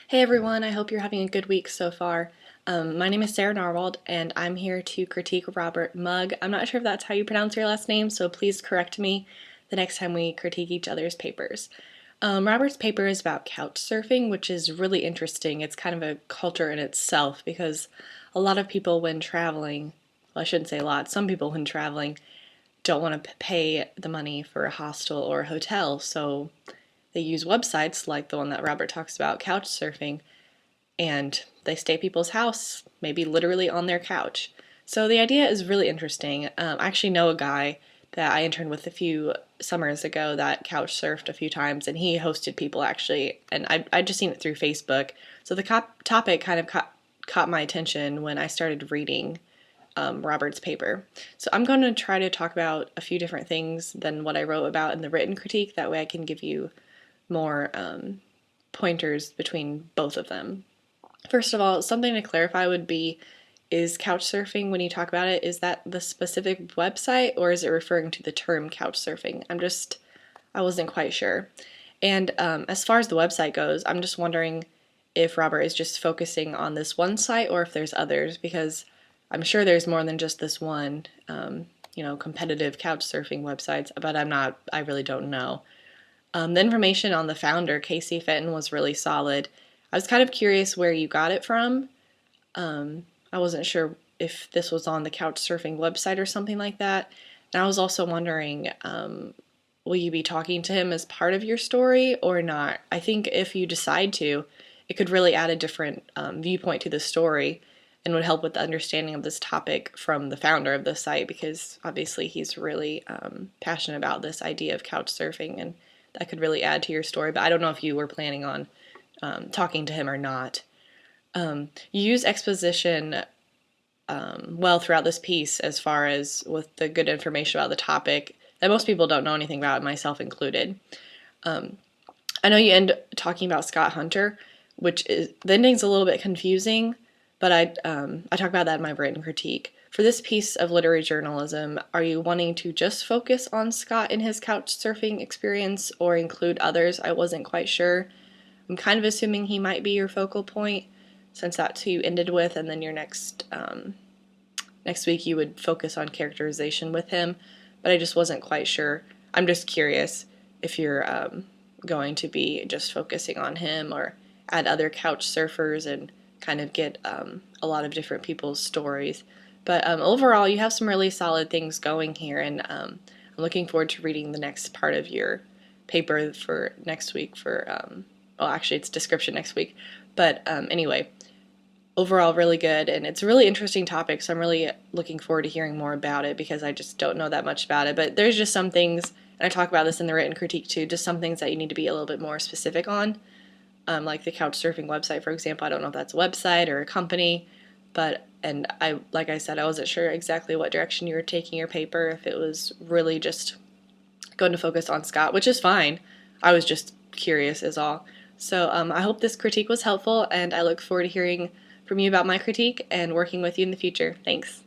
Hey everyone, I hope you're having a good week so far. My name is Sarah Narwald, and I'm here to critique Robert Mugg. I'm not sure if that's how you pronounce your last name, so please correct me the next time we critique each other's papers. Robert's paper is about couch surfing, which is really interesting. It's kind of a culture in itself because a lot of people when traveling, well, I shouldn't say a lot, some people when traveling don't want to pay the money for a hostel or a hotel, so they use websites like the one that Robert talks about, couch surfing, and they stay at people's house, maybe literally on their couch. So the idea is really interesting. I actually know a guy that I interned with a few summers ago that couch surfed a few times, and he hosted people actually, and I just seen it through Facebook. So the topic kind of caught my attention when I started reading Robert's paper. So I'm going to try to talk about a few different things than what I wrote about in the written critique. That way I can give you more pointers between both of them. First of all, something to clarify would be, is couch surfing, when you talk about it, is that the specific website or is it referring to the term couch surfing? I wasn't quite sure. And as far as the website goes, I'm just wondering if Robert is just focusing on this one site or if there's others, because I'm sure there's more than just this one, competitive couch surfing websites, but I really don't know. The information on the founder, Casey Fenton, was really solid. I was kind of curious where you got it from. I wasn't sure if this was on the Couchsurfing website or something like that. And I was also wondering, will you be talking to him as part of your story or not? I think if you decide to, it could really add a different viewpoint to the story and would help with the understanding of this topic from the founder of the site, because obviously he's really passionate about this idea of couch surfing, and that could really add to your story. But I don't know if you were planning on talking to him or not. You use exposition well throughout this piece, as far as with the good information about the topic that most people don't know anything about, myself included. I know you end talking about Scott Hunter, which is, the ending's a little bit confusing, but I talk about that in my written critique. For this piece of literary journalism, are you wanting to just focus on Scott and his couch surfing experience or include others? I wasn't quite sure. I'm kind of assuming he might be your focal point, since that's who you ended with, and then your next week you would focus on characterization with him, but I just wasn't quite sure. I'm just curious if you're going to be just focusing on him or add other couch surfers and kind of get a lot of different people's stories. But overall, you have some really solid things going here, and I'm looking forward to reading the next part of your paper for next week for, well, actually it's description next week. But anyway, overall really good, and it's a really interesting topic, so I'm really looking forward to hearing more about it because I just don't know that much about it. But there's just some things, and I talk about this in the written critique too, just some things that you need to be a little bit more specific on. Like the Couchsurfing website, for example. I don't know if that's a website or a company, and like I said, I wasn't sure exactly what direction you were taking your paper, if it was really just going to focus on Scott, which is fine. I was just curious is all. So I hope this critique was helpful, and I look forward to hearing from you about my critique and working with you in the future. Thanks.